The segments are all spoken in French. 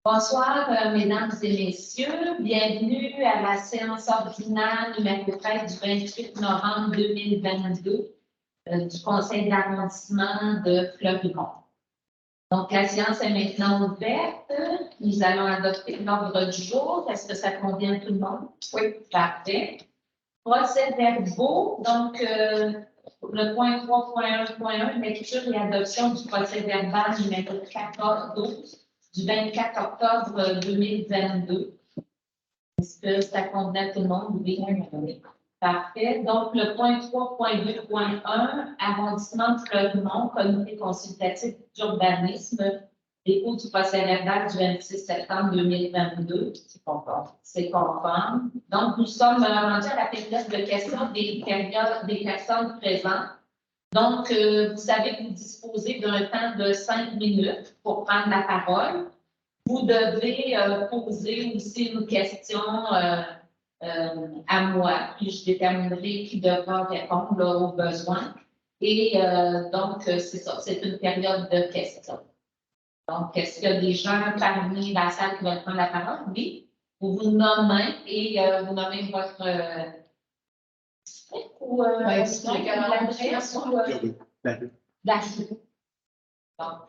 Bonsoir, mesdames et messieurs. Bienvenue à la séance ordinaire numéro 13 du 28 novembre 2022 du Conseil d'arrondissement de Fleury-Mont. Donc, la séance est maintenant ouverte. Nous allons adopter l'ordre du jour. Est-ce que ça convient à tout le monde? Oui. Parfait. Procès-verbaux. Donc, le point 3.1.1, lecture et adoption du procès-verbal numéro 14-12. Du 24 octobre 2022. Est-ce que ça convient à tout le monde? Oui. Parfait. Donc, le point 3.2.1, arrondissement de Fleury-Mont, comité consultatif d'urbanisme, dépôt du procès-verbal du 26 septembre 2022. C'est conforme. C'est conforme. Donc, nous sommes rendus à la période de questions des personnes présentes. Donc, vous savez que vous disposez d'un temps de 5 minutes pour prendre la parole. Vous devez poser aussi une question à moi, puis je déterminerai qui devra répondre là, aux besoins. Et donc, c'est ça, c'est une période de questions. Donc, est-ce qu'il y a des gens parmi la salle qui veulent prendre la parole? Oui. Vous vous nommez et vous nommez votre ou l'adresse ou la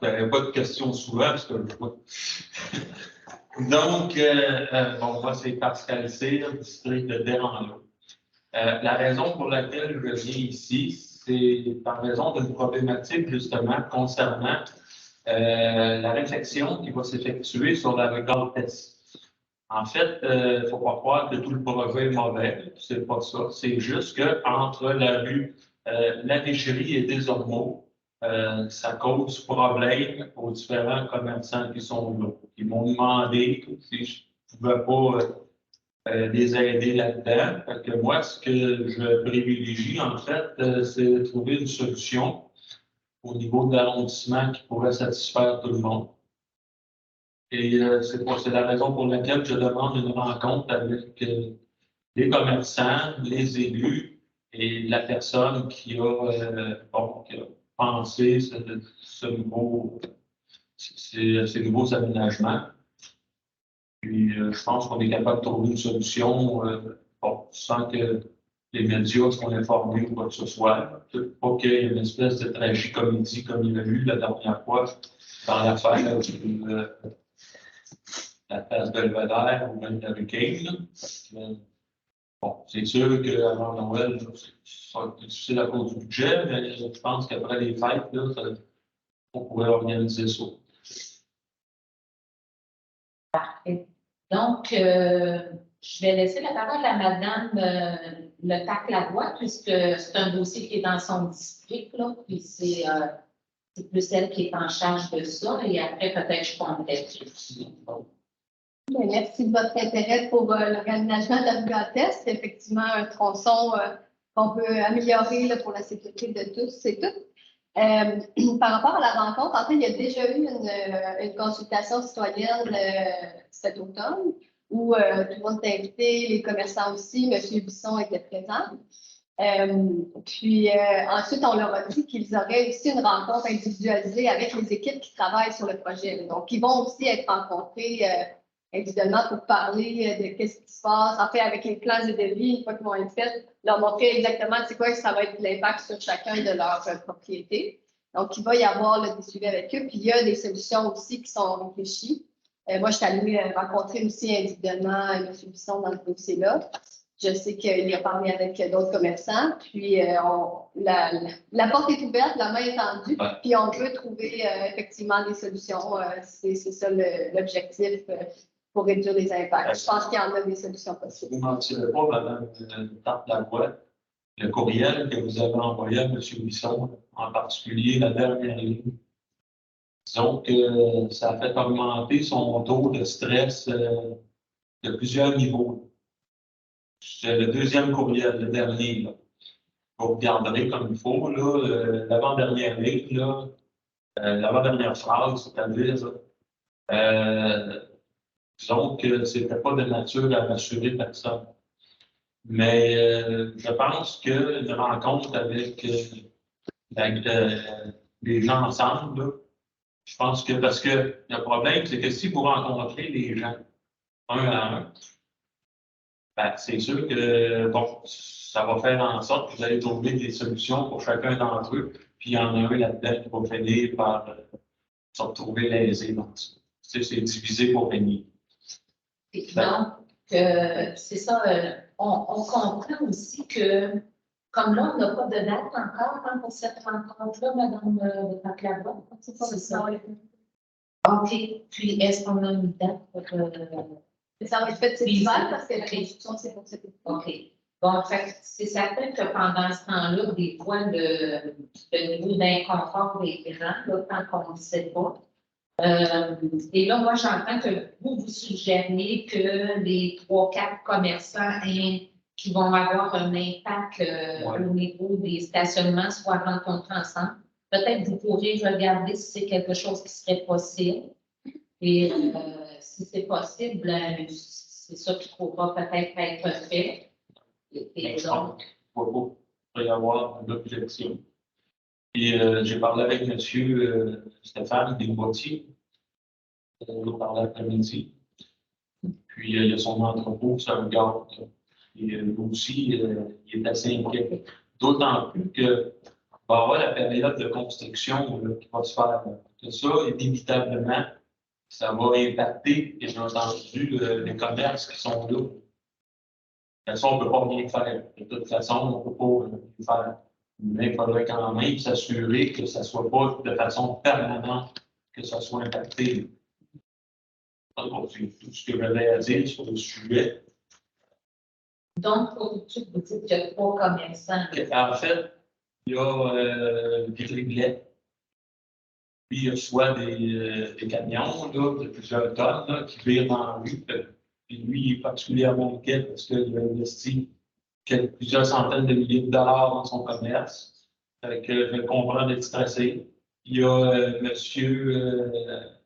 il n'y avait pas de questions souvent, parce que donc, bon, moi, c'est Pascal Cyr, district de Desranleau. La raison pour laquelle je viens ici, c'est par raison d'une problématique, justement, concernant la réflexion qui va s'effectuer sur la regard test. En fait, il ne faut pas croire que tout le projet est mauvais, c'est pas ça. C'est juste qu'entre la rue La Déchérie et des Ormeaux, ça cause problème aux différents commerçants qui sont là. Ils m'ont demandé si je ne pouvais pas les aider là-dedans. Parce que moi, ce que je privilégie, en fait, c'est de trouver une solution au niveau de l'arrondissement qui pourrait satisfaire tout le monde. Et c'est la raison pour laquelle je demande une rencontre avec les commerçants, les élus et la personne qui a pensé ces nouveaux aménagements. Puis je pense qu'on est capable de trouver une solution sans que les médias soient informés ou quoi que ce soit. Pas qu'il y ait une espèce de tragicomédie comme il y a eu la dernière fois dans l'affaire la place Belvedere ou même l'Hurricane. Bon, c'est sûr qu'avant Noël, ça va être difficile à cause du budget, mais je pense qu'après les fêtes, là, on pourrait organiser ça. Parfait. Donc, je vais laisser la parole à Madame Le Tac-Lavoie, puisque c'est un dossier qui est dans son district, là, puis c'est plus elle qui est en charge de ça, et après, peut-être je complète. Merci de votre intérêt pour l'organisation de la regard test. C'est effectivement un tronçon qu'on peut améliorer là, pour la sécurité de tous et toutes. Par rapport à la rencontre, en fait, il y a déjà eu une consultation citoyenne cet automne où tout le monde était invité, les commerçants aussi, M. Bisson était présent. Puis ensuite, on leur a dit qu'ils auraient aussi une rencontre individualisée avec les équipes qui travaillent sur le projet. Donc, ils vont aussi être rencontrés individuellement pour parler de qu'est-ce qui se passe, en fait, avec les plans de devis, une fois qu'ils vont être faits, leur montrer exactement c'est quoi que ça va être l'impact sur chacun de leurs propriétés. Donc, il va y avoir des suivis avec eux, puis il y a des solutions aussi qui sont réfléchies. Moi, je suis allée rencontrer aussi individuellement M. Bisson dans ce dossier-là. Je sais qu'il a parlé avec d'autres commerçants, puis la porte est ouverte, la main est tendue, puis on peut trouver effectivement des solutions. C'est ça l'objectif pour réduire les impacts. Je pense qu'il y en a des solutions possibles. Vous ne mentirez pas, Mme Tac-Lavoie, le courriel que vous avez envoyé à M. Bisson, en particulier la dernière ligne. Disons que ça a fait augmenter son taux de stress de plusieurs niveaux. C'est le deuxième courriel, le dernier. Là. Vous regarderez comme il faut. L'avant-dernière ligne, l'avant-dernière phrase, c'est-à-dire, disons que ce n'était pas de nature à rassurer personne. Mais je pense qu'une rencontre avec les gens ensemble, là, Je pense que parce que le problème, c'est que si vous rencontrez les gens un à un, ben, c'est sûr que bon, ça va faire en sorte que vous allez trouver des solutions pour chacun d'entre eux. Puis il y en a un là-dedans qui va finir par se retrouver lésé. Donc, c'est divisé pour régner. Donc, c'est ça, on comprend aussi que, comme là, on n'a pas de date encore pour cette rencontre-là, Madame Paclava. C'est ça. OK. Puis, est-ce qu'on a une date pour. Ça va être fait cet hiver parce que la construction, c'est pour cet été. OK. Bon, fait, c'est certain que pendant ce temps-là, des fois, le niveau d'inconfort est grand, là, tant qu'on ne sait pas. Et là, moi, j'entends que vous suggériez que les 3-4 commerçants qui vont avoir un impact au niveau des stationnements soient rencontrés ensemble. Peut-être que vous pourrez regarder si c'est quelque chose qui serait possible. Et si c'est possible, c'est ça qui pourra peut-être être fait. Et donc, il va y avoir une objection. Et j'ai parlé avec M. Stéphane Desboîtiers. On a parlé après-midi. Puis il y a son entrepôt, ça regarde. Et lui aussi, il est assez inquiet. D'autant plus que va y avoir la période de construction là, qui va se faire. Que ça, inévitablement, ça va impacter, bien entendu, les commerces qui sont là. De toute façon, on ne peut pas rien faire. De toute façon, on ne peut pas rien faire. Mais il faudrait quand même s'assurer que ça ne soit pas de façon permanente que ça soit impacté. Donc, c'est tout ce que j'avais à dire sur le sujet. donc pour tout, vous dites qu'il y a 3 commerçants. En fait, il y a Vitriglet. Puis, il reçoit des camions là, de plusieurs tonnes là, qui virent dans la rue. Puis lui, il est particulièrement inquiet parce qu'il a investi plusieurs centaines de milliers de dollars dans son commerce. Fait que je comprends d'être stressé. Il y a monsieur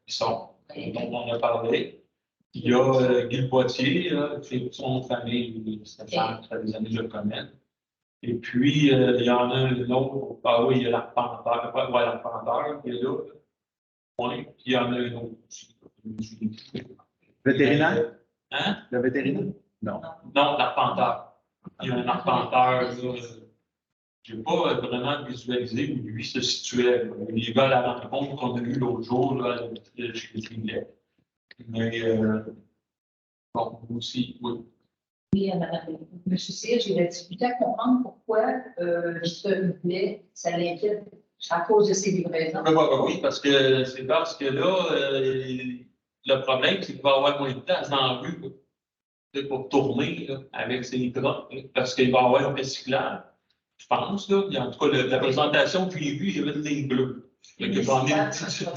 Bisson, dont on a parlé. Il y a Guy Poitier, qui est son nom de famille, ça fait des années que je le connais. Et puis, il y en a un autre. Ah oui, il y a l'Arpenteur. Ouais, l'Arpenteur qui est là. Oui, puis il y en a un autre aussi. Vétérinaire? Hein? Le vétérinaire? Non. Non, l'Arpenteur. Il y a un Arpenteur, là. Je n'ai pas vraiment visualisé où lui se situait. Les gars à la rencontre qu'on a eue l'autre jour, là, chez les Tringlets. Mais, bon, aussi, oui. Oui, madame. Monsieur Cyr, j'ai la difficulté à comprendre pourquoi ce voulait, ça l'inquiète à cause de ces livraisons. Oui, parce que là, le problème, c'est qu'il va y avoir moins de place dans la rue pour tourner là, avec ces draps, parce qu'il va y avoir un recyclage. Je pense, là. En tout cas, la présentation que j'ai vue, il y avait une ligne bleue. J'en ai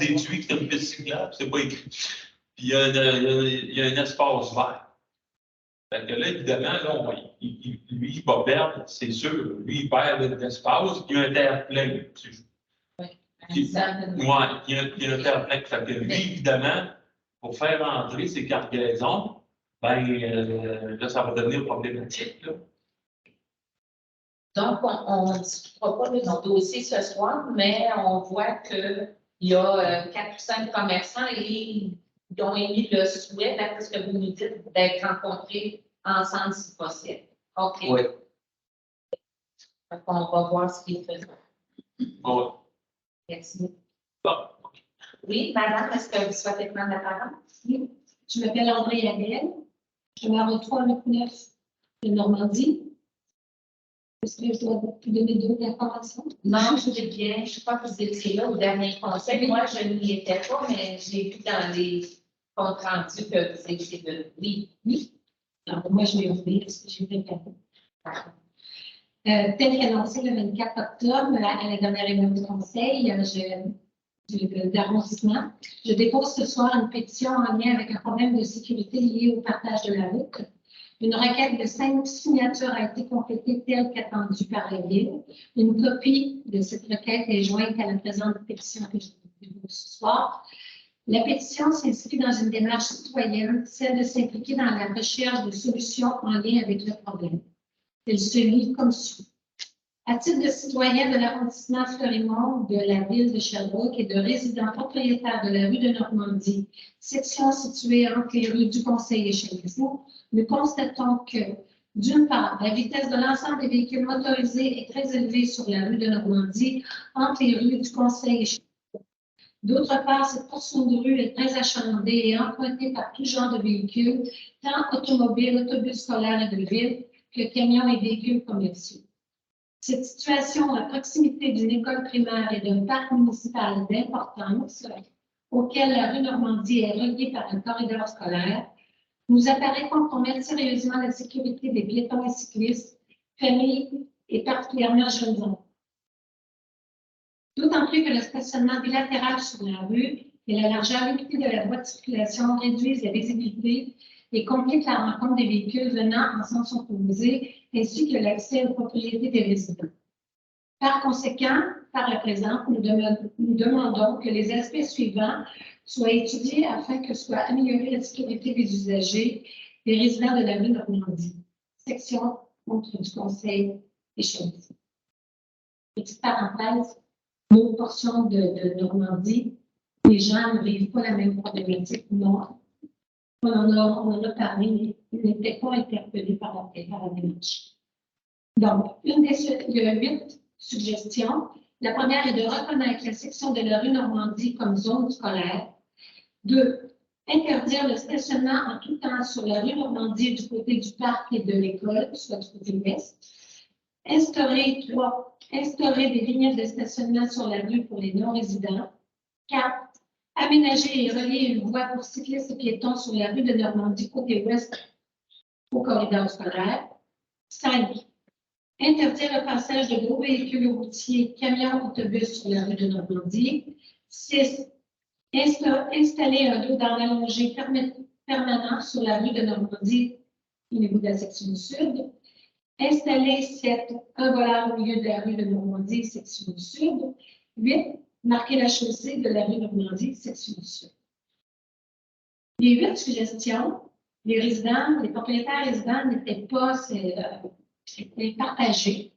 déduit que c'était un recyclage, c'est pas écrit. Puis il y a un espace vert. Fait que là, évidemment, là, lui, il va perdre, c'est sûr. Lui, il perd de l'espace, il y a un terre-plein. Il y a un terre-plein. Fait que lui, évidemment, pour faire entrer ces cargaisons, ben, là, ça va devenir problématique. Là. Donc, on ne discutera pas de notre dossier ce soir, mais on voit qu'il y a 4 ou 5 commerçants et ils ont émis le souhait, d'après ce que vous nous dites, d'être rencontrés ensemble si possible. OK. Oui. Donc, on va voir ce qu'il fait. Oui. Merci. Bon. Oui, madame, est-ce que vous souhaitez prendre la parole? Oui. Je m'appelle André Adèle. Je m'arrête 389 de Normandie. Est-ce que je dois vous donner d'autres informations? Non, je vais bien. Je crois que vous étiez là au dernier conseil. Moi, je n'y étais pas, mais j'ai vu dans les comptes rendus que vous étiez de oui. Oui. Alors, moi, je vais ouvrir parce que j'ai vu tel qu'annoncé le 24 octobre à la dernière réunion du conseil d'arrondissement, je dépose ce soir une pétition en lien avec un problème de sécurité lié au partage de la route. Une requête de 5 signatures a été complétée telle qu'attendue par la Ville. Une copie de cette requête est jointe à la présente pétition que je dépose ce soir. La pétition s'inscrit dans une démarche citoyenne, celle de s'impliquer dans la recherche de solutions en lien avec le problème. Elle se lit comme suit. À titre de citoyen de l'arrondissement Fleurimont de la ville de Sherbrooke et de résident propriétaire de la rue de Normandie, section située entre les rues du Conseil et Cheminement, nous constatons que, d'une part, la vitesse de l'ensemble des véhicules motorisés est très élevée sur la rue de Normandie, entre les rues du Conseil et Cheminement. D'autre part, cette portion de rue est très achalandée et empruntée par tout genre de véhicules, tant automobiles, autobus scolaires et de ville, que camions et véhicules commerciaux. Cette situation à proximité d'une école primaire et d'un parc municipal d'importance, auquel la rue Normandie est reliée par un corridor scolaire, nous apparaît compromettre sérieusement la sécurité des piétons et cyclistes, familles et particulièrement jeunes enfants. D'autant plus que le stationnement bilatéral sur la rue et la largeur limitée de la voie de circulation réduisent la visibilité et compliquent la rencontre des véhicules venant en sens opposé, ainsi que l'accès aux propriétés des résidents. Par conséquent, par la présente, nous demandons que les aspects suivants soient étudiés afin que soit améliorée la sécurité des usagers, des résidents de la rue Normandie. Section contre du Conseil et Cheminement. Petite parenthèse, nos portions de Normandie, les gens ne vivent pas la même problématique. Non. On en a parlé, mais ils n'étaient pas interpellés par la démarche. Donc, il y a 8 suggestions. La première est de reconnaître la section de la rue Normandie comme zone scolaire. 2. Interdire le stationnement en tout temps sur la rue Normandie du côté du parc et de l'école, soit du côté ouest. 3. Instaurer des vignettes de stationnement sur la rue pour les non-résidents. 4. Aménager et relier une voie pour cyclistes et piétons sur la rue de Normandie côté ouest au corridor scolaire. 5. Interdire le passage de gros véhicules routiers, camions, autobus sur la rue de Normandie. 6. Installer un dos d'arrêt allongé permanent sur la rue de Normandie au niveau de la section sud. Installer 7. Un voleur au milieu de la rue de Normandie, section sud. 8. Marquer la chaussée de la rue Normandie, section sud. Les 8 suggestions, les résidents, les propriétaires résidents n'étaient pas partagés.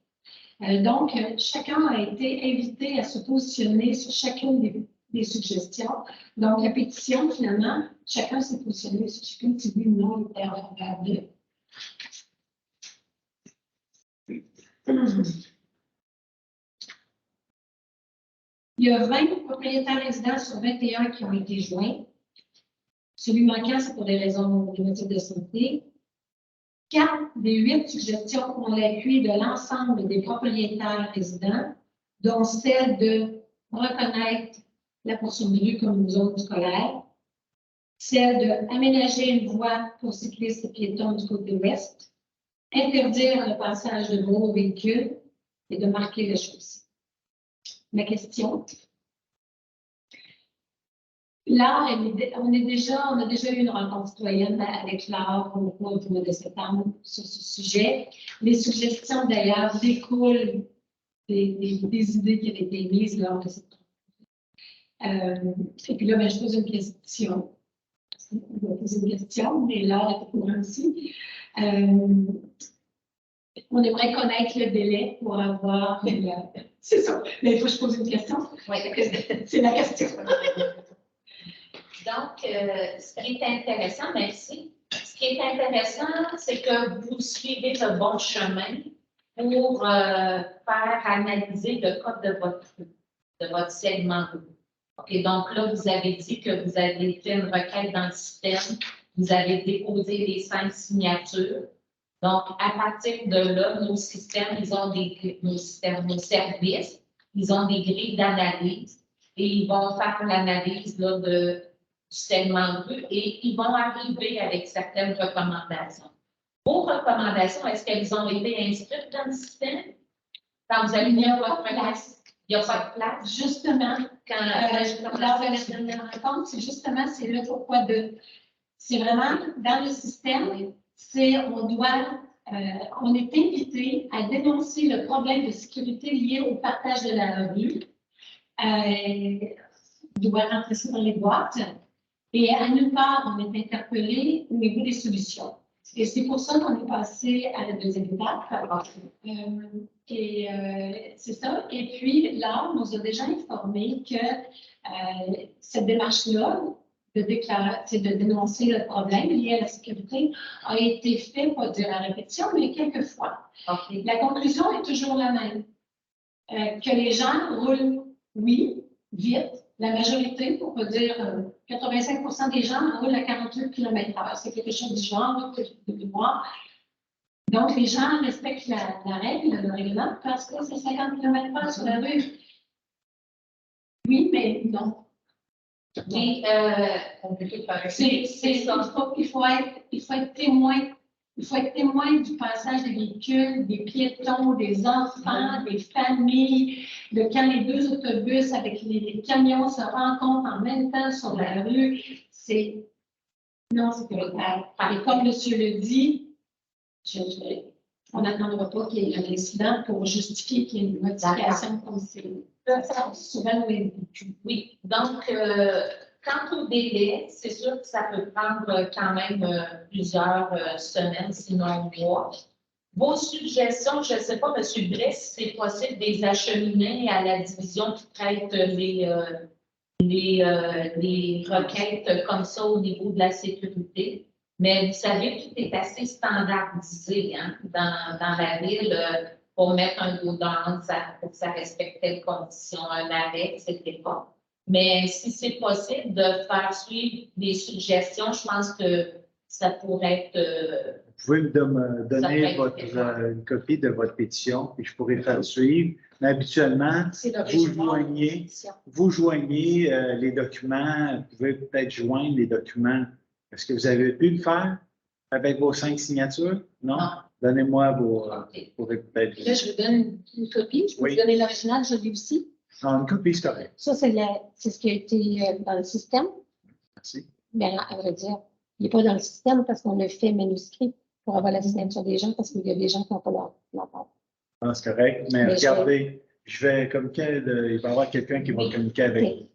Donc, chacun a été invité à se positionner sur chacune des suggestions. Donc, la pétition, finalement, chacun s'est positionné sur chacune qui dit non était regardable. Il y a 20 propriétaires résidents sur 21 qui ont été joints. Celui manquant, c'est pour des raisons de motifs de santé. 4 des 8 suggestions ont l'appui de l'ensemble des propriétaires résidents, dont celle de reconnaître la portion de rue comme une zone scolaire, celle d'aménager une voie pour cyclistes et piétons du côté ouest, interdire le passage de gros véhicules et de marquer les chaussées. Ma question. Là, on a déjà eu une rencontre citoyenne avec Laure au mois de septembre sur ce sujet. Les suggestions, d'ailleurs, découlent des idées qui avaient été mises lors de cette et puis là, je pose une question. Je vais poser une question, mais Laure est au courant aussi. On aimerait connaître le délai pour avoir... C'est ça. Mais il faut que je pose une question. Oui. C'est la question. Donc, ce qui est intéressant, merci. Ce qui est intéressant, c'est que vous suivez le bon chemin pour faire analyser le code de votre segment. OK, donc là, vous avez dit que vous avez fait une requête dans le système, vous avez déposé les 5 signatures. Donc, à partir de là, nos systèmes, ils ont nos services, ils ont des grilles d'analyse et ils vont faire l'analyse du segment 2 et ils vont arriver avec certaines recommandations. Vos recommandations, est-ce qu'elles ont été inscrites dans le système? Quand vous avez mis votre place, il n'y a pas de place. Justement, lors de la dernière rencontre, c'est le pourquoi de. C'est vraiment dans le système, on est invité à dénoncer le problème de sécurité lié au partage de la rue. On doit rentrer ça dans les boîtes. Et à nulle part, on est interpellé au niveau des solutions. Et c'est pour ça qu'on est passé à la deuxième étape. C'est ça. Et puis là, on nous a déjà informé que cette démarche-là, de dénoncer le problème lié à la sécurité, a été faite, pas dire à répétition, mais quelques fois. OK. La conclusion est toujours la même. Que les gens roulent, oui, vite. La majorité, pour pas dire 85% des gens roulent à 48 km/h. C'est quelque chose du genre de mémoire. Donc, les gens respectent la règle, le règlement, parce que c'est 50 km/h sur la rue. Oui, mais non. Mais il faut être témoin. Il faut être témoin du passage des véhicules, des piétons, des enfants, des familles, de quand les deux autobus avec les camions se rencontrent en même temps sur la rue. C'est non sécuritaire. Et comme monsieur le dit, on n'attendra pas qu'il y ait un incident pour justifier qu'il y ait une modification comme c'est souvent vécu. Oui, donc, quant au délai, c'est sûr que ça peut prendre quand même plusieurs semaines, sinon mois. Vos suggestions, je ne sais pas, M. Brice, c'est possible de les acheminer à la division qui traite les requêtes comme ça au niveau de la sécurité. Mais vous savez, tout est assez standardisé hein, dans la ville. Pour mettre un dos d'âne, pour que ça respecte telles conditions, un arrêt, etc. Mais si c'est possible de faire suivre des suggestions, je pense que ça pourrait être. Vous pouvez me donner une copie de votre pétition, puis je pourrai faire suivre. Mais habituellement, vous joignez les documents, vous pouvez peut-être joindre les documents. Est-ce que vous avez pu le faire avec vos 5 signatures? Non? Donnez-moi vos peut-être. Là, je vous donne une copie. Je peux vous donner l'original, je l'ai aussi. Non, une copie, c'est correct. Ça, c'est ce qui a été dans le système. Merci. Bien, à vrai dire, il n'est pas dans le système parce qu'on le fait manuscrit pour avoir la signature des gens parce qu'il y a des gens qui n'ont pas leur part. Non, c'est correct. Mais regardez, je vais communiquer, il va y avoir quelqu'un qui va communiquer avec vous.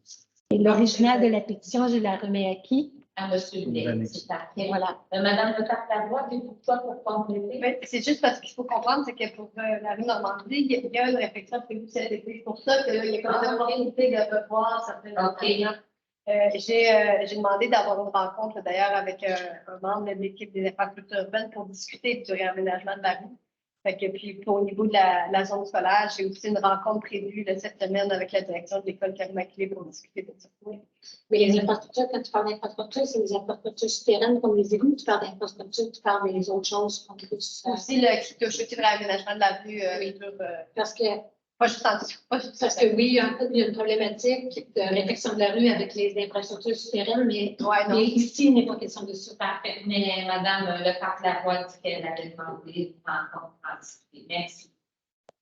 Et l'original de la pétition, je la remets à qui? À M. Blais, c'est parfait. Voilà. Madame Leclerc-Lavoie, avez-vous quoi pour compléter? C'est juste parce qu'il faut comprendre, c'est que pour la rue Normandie, il y a une réflexion prévue cet été. C'est pour ça qu'il y a quand même une opportunité de revoir certaines OK. J'ai demandé d'avoir une rencontre d'ailleurs avec un membre de l'équipe des infrastructures urbaines pour discuter du réaménagement de la rue. Fait que, puis, au niveau de la zone scolaire, j'ai aussi une rencontre prévue cette semaine avec la direction de l'école Carmaclé pour discuter de ça. Mais les infrastructures, quand tu parles d'infrastructures, c'est les infrastructures souterraines comme les égouts. Tu parles d'infrastructures, tu parles des autres choses. Aussi, qui touche aussi le réaménagement de la rue. Parce que pas juste en dessous. Parce que oui, il y a une problématique de réflexion de la rue avec les infrastructures souterraines, mais ici, il n'est pas question de ça. Parfait. Mais Mme Leclerc-Lavoie dit qu'elle avait demandé une rencontre anticipée. Merci.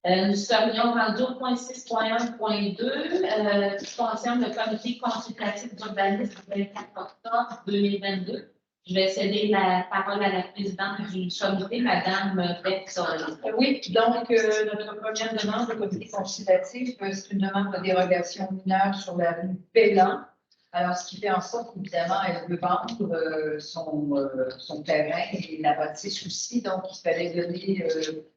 Nous serions rendus au point 6.1.2 qui concerne le comité consultatif d'urbanisme du 24 octobre 2022. Je vais céder la parole à la présidente du comité, Mme Berthold. Oui, donc notre première demande au comité consultatif, c'est une demande de dérogation mineure sur la rue Pélan. Alors, ce qui fait en sorte qu'évidemment, elle veut vendre son terrain et la bâtisse aussi. Donc, il fallait donner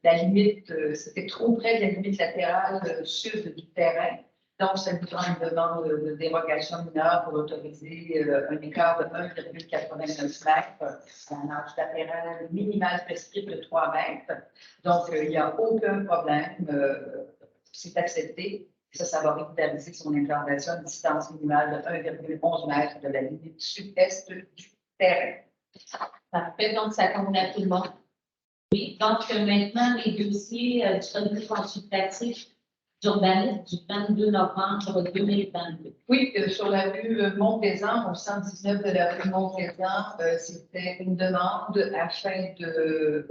la limite, c'était trop près de la limite latérale sud du terrain. Donc, ça nous prend une demande de dérogation mineure pour autoriser un écart de 1,89 mètres, un âge latéral minimal prescrit de 3 mètres. Donc, il n'y a aucun problème. C'est accepté. Ça va régulariser son implantation à une distance minimale de 1,11 mètres de la limite sud-est du terrain. Parfait. Donc, ça convient à tout le monde. Oui. Donc, maintenant, les dossiers du comité consultatif d'urbanisme du 22 novembre 2022. Oui, sur la rue Mont-Plaisant, au 119 de la rue Mont-Plaisant, c'était une demande afin de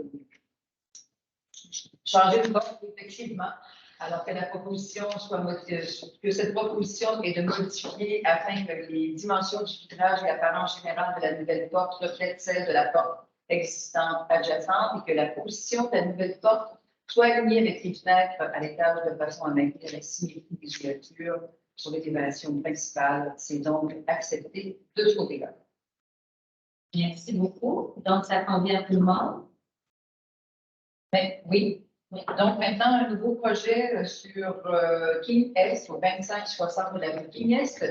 changer de vote, effectivement, alors que la proposition soit que cette proposition est de modifier afin que les dimensions du vitrage et l'apparence générale de la nouvelle porte reflètent celle de la porte existante adjacente et que la position de la nouvelle porte soit alignée avec les fenêtres à l'étage de façon à maintenir la symétrie des ouvertures sur l'élévation principale. C'est donc accepté de ce côté-là. Merci beaucoup. Donc, ça convient à tout le monde. Ben, oui. Donc, maintenant, un nouveau projet sur King Est, au 25-60 de la rue King Est.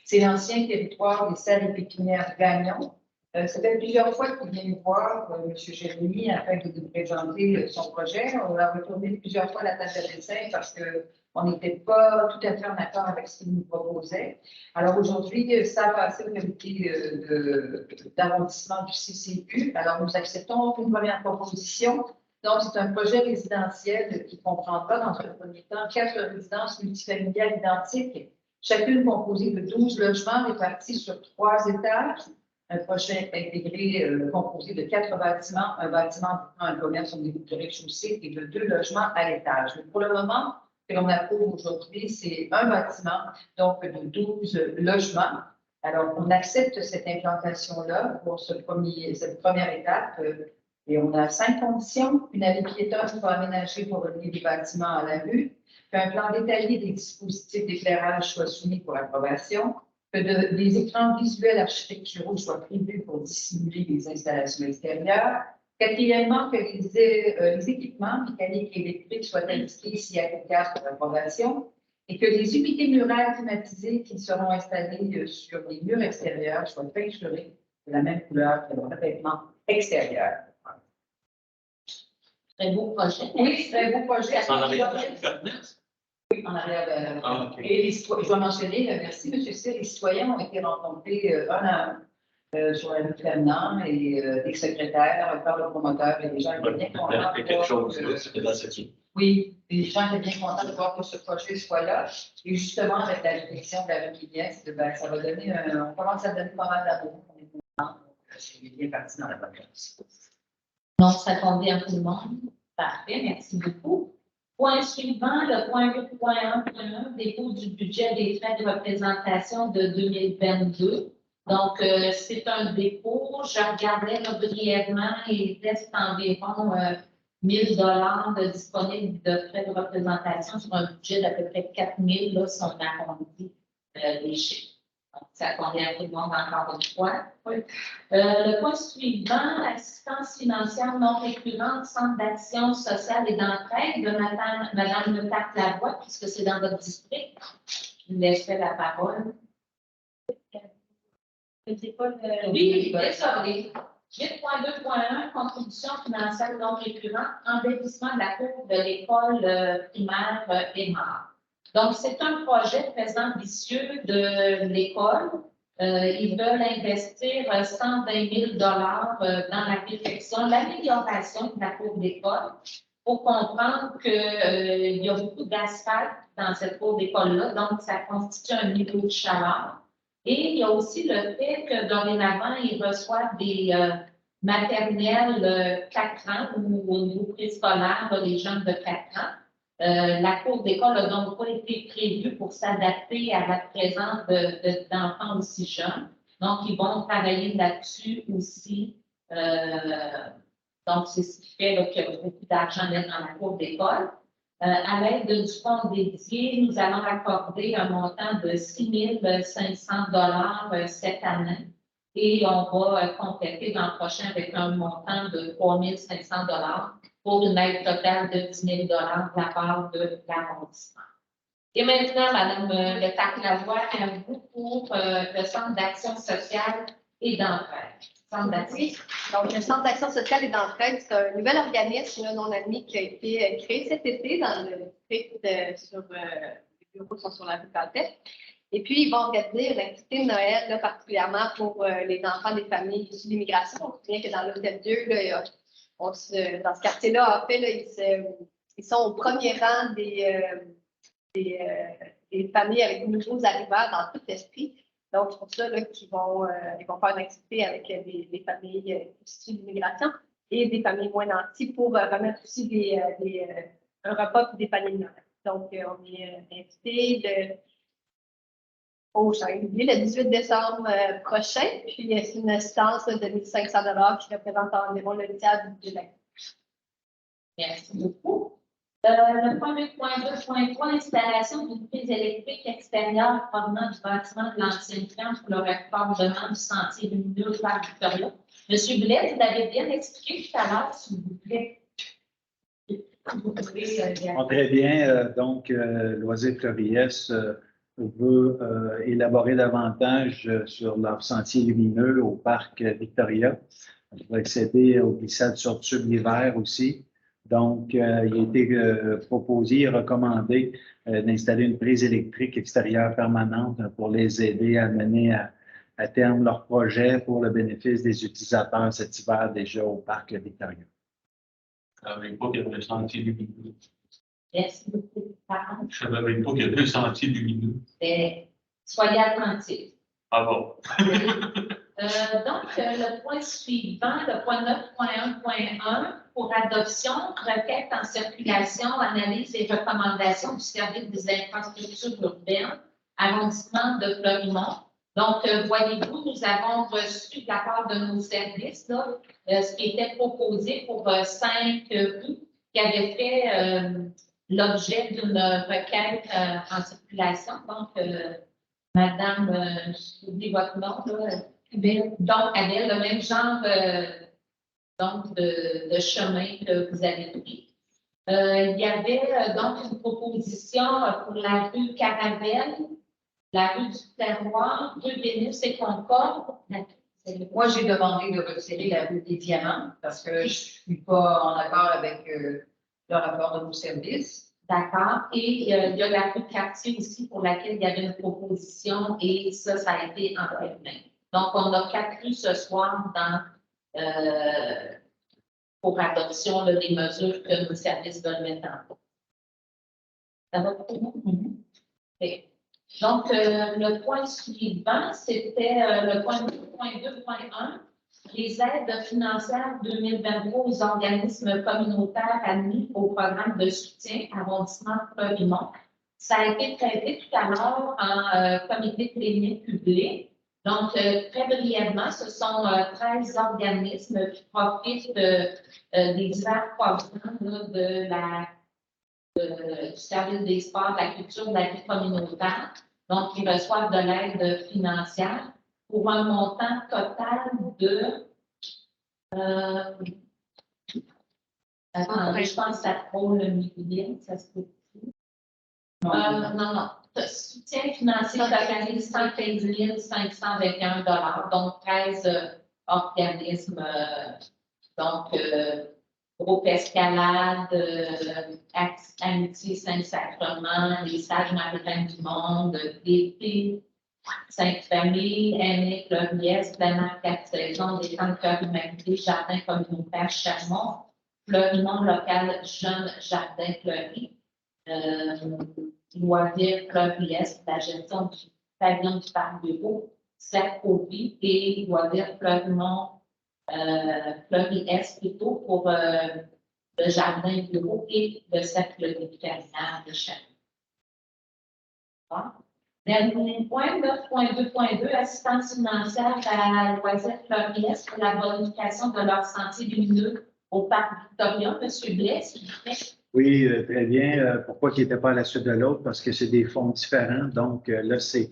C'est l'ancien territoire des serres et pépinières Gagnon. Ça fait plusieurs fois qu'il vient nous voir, M. Jérémy, afin de nous présenter son projet. On a retourné plusieurs fois la tâche de dessin parce qu'on n'était pas tout à fait en accord avec ce qu'il nous proposait. Alors aujourd'hui, ça a passé au comité d'arrondissement du CCU. Alors nous acceptons une première proposition. Donc, c'est un projet résidentiel qui comprendra, dans un premier temps, 4 résidences multifamiliales identiques, chacune composée de 12 logements répartis sur 3 étages. Un projet intégré composé de 4 bâtiments, un bâtiment, un commerce au niveau de rez-de-chaussée et de 2 logements à l'étage. Pour le moment, que l'on approuve aujourd'hui, c'est un bâtiment, donc de 12 logements. Alors, on accepte cette implantation-là pour cette première étape. Et on a 5 conditions. Une allée piétonne soit aménagée pour relier les bâtiments à la rue. Qu'un plan détaillé des dispositifs d'éclairage soit soumis pour approbation. Que des écrans visuels architecturaux soient prévus pour dissimuler les installations extérieures. Quatrièmement, que les équipements mécaniques et électriques soient indiqués si applicable pour approbation. Et que les unités murales climatisées qui seront installées sur les murs extérieurs soient peinturées de la même couleur que le revêtement extérieur. Très beau projet. Oui, très beau projet. En arrière du Cotnès? Oui, en arrière. Ah, OK. Et je dois mentionner, merci, M. Cyr, les citoyens ont été rencontrés un à un sur la rue Fernand et des secrétaires, par le promoteur et des gens étaient bien contents. Il y a quelque chose là, c'était dans cette vie. Oui, les gens étaient bien contents de voir que ce projet soit là. Et justement, avec la réflexion de la rue Guignès, ben, ça va donner, on commence à donner pas mal d'amour. On est content. C'est bien parti dans la bonne direction. Donc, ça convient à tout le monde. Parfait, merci beaucoup. Point suivant, le point 8.1.1, dépôt du budget des frais de représentation de 2022. Donc, c'est un dépôt. Je regardais là, brièvement, il reste environ 1 000 $ disponibles de frais de représentation sur un budget d'à peu près 4 000 là, si on arrondit les chiffres. Donc, ça convient à tout le monde encore une fois. Oui. Le point suivant, assistance financière non récurrente, centre d'action sociale et d'entraide de Madame Leclerc-Lavoie, puisque c'est dans votre district. Je vous laisserai la parole. Oui, désolé. 8.2.1, contribution financière non récurrente, embellissement de la cour de l'école primaire Aymar. Donc, c'est un projet très ambitieux de l'école. Ils veulent investir 120 000 $ dans la réfection, l'amélioration de la cour d'école. Il faut comprendre qu'il y a beaucoup d'asphalte dans cette cour d'école-là, donc ça constitue un niveau de chaleur. Et il y a aussi le fait que dorénavant, ils reçoivent des maternelles 4 ans ou au niveau préscolaire, les jeunes de 4 ans. La cour d'école n'a donc pas été prévue pour s'adapter à la présence d'enfants aussi jeunes. Donc, ils vont travailler là-dessus aussi. Donc, c'est ce qui fait qu'il y a beaucoup d'argent dans la cour d'école. À l'aide du fonds dédié, nous allons accorder un montant de 6 500 $ cette année. Et on va compléter l'an prochain avec un montant de 3 500 $ pour une aide totale de 10 000 $ de la part de l'arrondissement. Et maintenant, Mme Leclerc-Lavoie, à vous pour le Centre d'action sociale et d'entraide. Oui. Donc, le Centre d'action sociale et d'entraide, c'est un nouvel organisme non admis qui a été créé cet été dans le district sur les bureaux sont sur la rue Caltech. Et puis, ils vont organiser une activité de Noël, là, particulièrement pour les enfants des familles issues de l'immigration. On se souvient que dans l'Hôtel-Dieu, dans ce quartier-là, en fait, là, ils sont au premier rang des familles avec de nouveaux arrivants dans tout l'esprit. Donc, c'est pour ça qu'ils vont faire une activité avec des familles issues de l'immigration et des familles moins nantis pour remettre aussi un repas et des paniers de Noël. Donc, on est invité le 18 décembre prochain. Puis, c'est une assistance de 1 500 $ qui représente environ le tiers du budget. Merci beaucoup. Le point 2.2.3, installation d'une prise électrique extérieure provenant du bâtiment de l'ancien camp pour le raccordement du sentier lumineux par Victoria. Monsieur Blais, vous l'avez bien expliqué tout à l'heure, s'il vous plaît. Très bien. Donc, Loisirs Fleury-Est veut élaborer davantage sur leur sentier lumineux au parc Victoria. On va accéder aux glissades sur tube l'hiver aussi. Donc, il a été proposé et recommandé d'installer une prise électrique extérieure permanente pour les aider à mener à terme leur projet pour le bénéfice des utilisateurs cet hiver déjà au parc Victoria. Je ne savais pas qu'il y avait un sentier lumineux. Merci beaucoup. Je ne savais pas qu'il y avait un sentier lumineux. Soyez attentifs. Ah bon? Donc, le point suivant, le point 9.1.1, pour adoption, requête en circulation, analyse et recommandations du service des infrastructures urbaines, arrondissement de Fleurimont. Donc, voyez-vous, nous avons reçu de la part de nos services là, ce qui était proposé pour 5 rues qui avaient fait l'objet d'une requête en circulation. Donc, Madame, j'oublie votre nom, là. Donc, Adèle, le même genre donc de chemin que vous avez pris. Il y avait donc une proposition pour la rue Caravelle, la rue du Terroir, rue Vénus et Concorde. Moi, j'ai demandé de retirer la rue des Diamants parce que je ne suis pas en accord avec le rapport de nos services. D'accord. Et il y a la rue Cartier aussi pour laquelle il y avait une proposition et ça a été enlevé. Donc, on a 4 rues ce soir pour adoption là, des mesures que nos services veulent mettre en place. Ça va pour vous? Okay. Donc, le point suivant, c'était le point 2.2.1, les aides financières 2023 aux organismes communautaires admis au programme de soutien arrondissement Fleurimont. Ça a été traité tout à l'heure en comité plénier public. Donc, très brièvement, ce sont 13 organismes qui profitent des divers programmes là, du service des sports, de la culture, de la vie communautaire. Donc, ils reçoivent de l'aide financière pour un montant total de... attendez, je pense que ça prend le million, ça se peut. Non. Soutien financier totalise 115 521 $. Donc, 13 organismes, Groupe Escalade, Amitié Saint-Sacrement, les Sages Maritaines du Monde, DP, Sainte-Famille, Aînés, Fleury-Est, Planard 4 saisons, des Temps de cœur humanité, Jardin communautaire Charmont, Fleurimont local Jeune Jardin Fleury, Loisirs Fleury-Est, la gestion du pavillon du Parc Bureau, Sarkozy et Loisirs Fleurimont Fleury-Est plutôt pour le jardin bureau et le cercle vétérinaire de Château. Dernier point, 9.2.2, assistance financière à Loisirs Fleury-Est pour la bonification de leur sentier lumineux au parc Victoria. Monsieur Blais, s'il vous plaît. Oui, très bien. Pourquoi il n'était pas à la suite de l'autre? Parce que c'est des fonds différents. Donc, là, c'est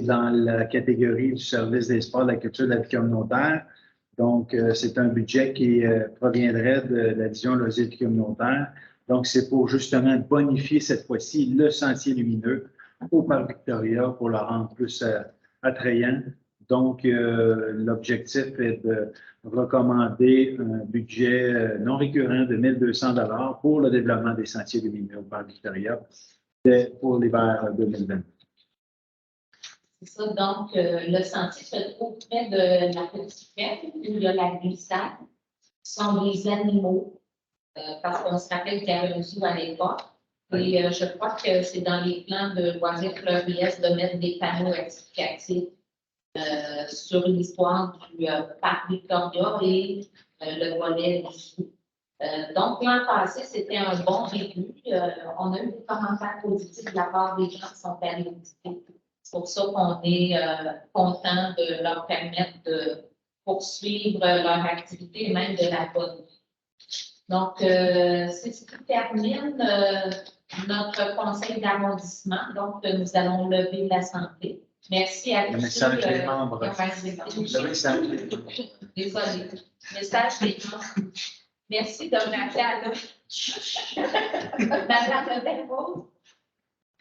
dans la catégorie du service des sports, de la culture, de la vie communautaire. Donc, c'est un budget qui proviendrait de la division loisirs communautaire. Donc, c'est pour justement bonifier cette fois-ci le sentier lumineux au parc Victoria pour le rendre plus attrayant. Donc, l'objectif est de recommander un budget non récurrent de 1 200 $ pour le développement des sentiers lumineux au parc Victoria pour l'hiver 2020. C'est ça, donc le sentier se trouve près de la petite fête où il y a la glissade. Ce sont des animaux, parce qu'on se rappelle qu'il y avait un zoo à l'époque. Et je crois que c'est dans les plans de Loisirs Fleury-Est de mettre des panneaux explicatifs sur l'histoire du parc Victoria et le volet du zoo. Donc, l'an passé, c'était un bon début. On a eu des commentaires positifs de la part des gens qui sont allés visiter. C'est pour ça qu'on est content de leur permettre de poursuivre leur activité et même de la bonne. Donc, c'est ce qui termine notre conseil d'arrondissement. Donc, nous allons lever l'Assemblée. Merci à tous. Le message des membres. Le message. Désolée. Message des membres. Merci de me rappeler à l'heure. Madame Delvaux.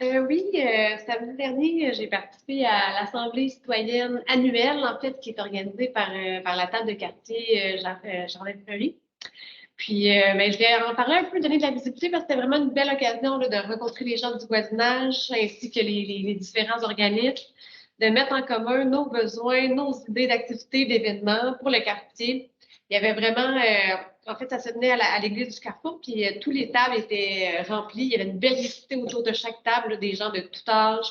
Oui, samedi dernier, j'ai participé à l'Assemblée citoyenne annuelle, en fait, qui est organisée par la table de quartier Jean-Yves Fleury. Puis, je vais en parler un peu, donner de la visibilité, parce que c'était vraiment une belle occasion là, de rencontrer les gens du voisinage, ainsi que les différents organismes, de mettre en commun nos besoins, nos idées d'activités, d'événements pour le quartier. Il y avait vraiment, en fait, ça se tenait à l'église du Carrefour, puis tous les tables étaient remplies. Il y avait une belle mixité autour de chaque table, là, des gens de tout âge,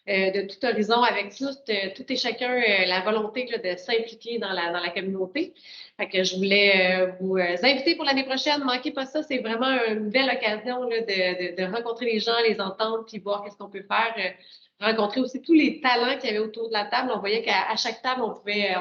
de tout horizon, avec tout et chacun la volonté là, de s'impliquer dans la communauté. Fait que je voulais vous inviter pour l'année prochaine. Ne manquez pas ça. C'est vraiment une belle occasion là, de rencontrer les gens, les entendre, puis voir qu'est-ce qu'on peut faire. Rencontrer aussi tous les talents qu'il y avait autour de la table. On voyait qu'à chaque table, on pouvait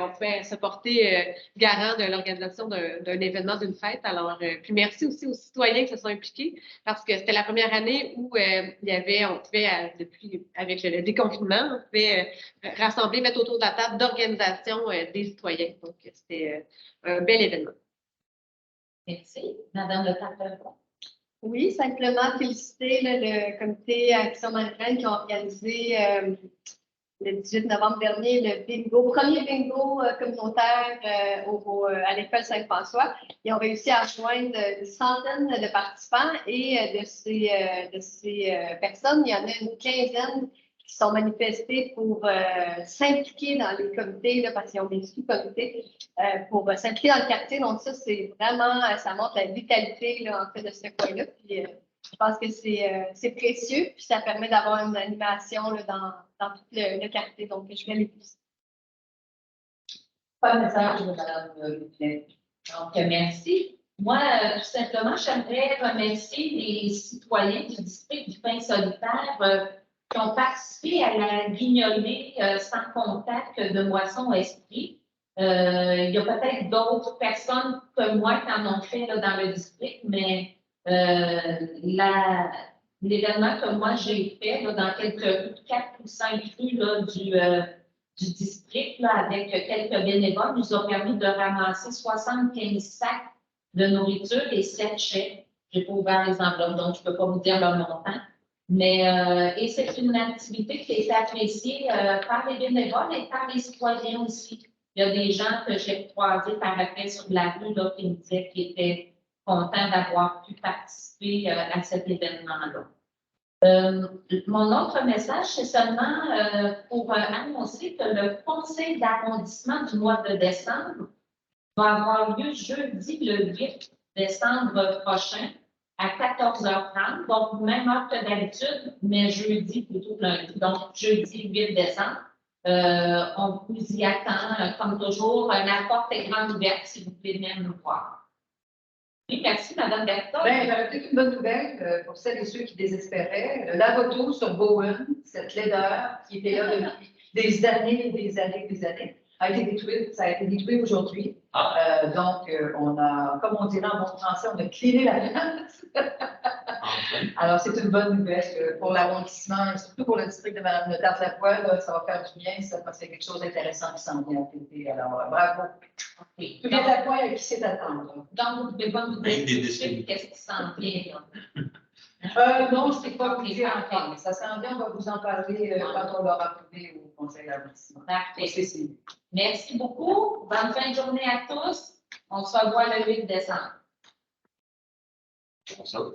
se porter garant de l'organisation d'un événement, d'une fête. Alors, puis merci aussi aux citoyens qui se sont impliqués, parce que c'était la première année où on pouvait, depuis avec le déconfinement, on pouvait rassembler, mettre autour de la table d'organisation des citoyens. Donc, c'était un bel événement. Merci. Madame Le Tapeur. Oui, simplement féliciter là, le comité Action Management qui a organisé le 18 novembre dernier le premier bingo communautaire à l'école Saint-François. Ils ont réussi à joindre une centaine de participants et de ces personnes, il y en a une quinzaine qui sont manifestés pour s'impliquer dans les comités, là, parce qu'ils ont des sous-comités, pour s'impliquer dans le quartier. Donc ça, c'est vraiment, ça montre la vitalité là, en fait, de ce coin-là. Puis je pense que c'est précieux, puis ça permet d'avoir une animation là, dans tout le quartier. Donc, je vais les pousser. Pas de message de Mme Lupin. Donc, merci. Moi, tout simplement, j'aimerais remercier les citoyens du district du Pain solitaire qui ont participé à la guignolée sans contact de Moisson-Esprit. Il y a peut-être d'autres personnes que moi qui en ont fait là, dans le district, mais l'événement que moi j'ai fait là, dans quelques 4 ou 5 rues là, du district, là, avec quelques bénévoles, nous a permis de ramasser 75 sacs de nourriture et 7 chèques. Je n'ai pas ouvert les enveloppes, donc je ne peux pas vous dire le montant. Mais et c'est une activité qui a été appréciée par les bénévoles et par les citoyens aussi. Il y a des gens que j'ai croisés par après sur la rue là, qui me disaient qu'ils étaient contents d'avoir pu participer à cet événement-là. Mon autre message, c'est seulement pour annoncer que le conseil d'arrondissement du mois de décembre va avoir lieu jeudi le 8 décembre prochain à 14h30, donc même heure que d'habitude, mais jeudi plutôt que lundi. Donc, jeudi 8 décembre, on vous y attend, comme toujours. La porte est grande ouverte si vous voulez venir nous voir. Oui, merci, Mme Berthold. J'aurais peut-être une bonne nouvelle pour celles et ceux qui désespéraient. Le lave-auto sur Bowen, cette laideur qui était là depuis des années et des années et des années, a été détruite. Ça a été détruit aujourd'hui. Donc, on a, comme on dirait en bon français, on a cleané la place. Alors, c'est une bonne nouvelle pour l'arrondissement, surtout pour le district de Mme Letarte-Lapointe. Ça va faire du bien, ça, parce qu'il y a quelque chose d'intéressant qui s'en vient à côté. Alors, bravo. Okay. Tout est à point et qui sait attendre. Donc, vous ne pouvez pas nous dire qu'est-ce qui s'en vient, là? Non, je ne sais pas vous dire encore. Ça s'en vient, on va vous en parler quand on l'aura approuvé au conseil d'arrondissement. Parfait. Merci beaucoup. Bonne fin de journée à tous. On se revoit le 8 décembre. Bonsoir.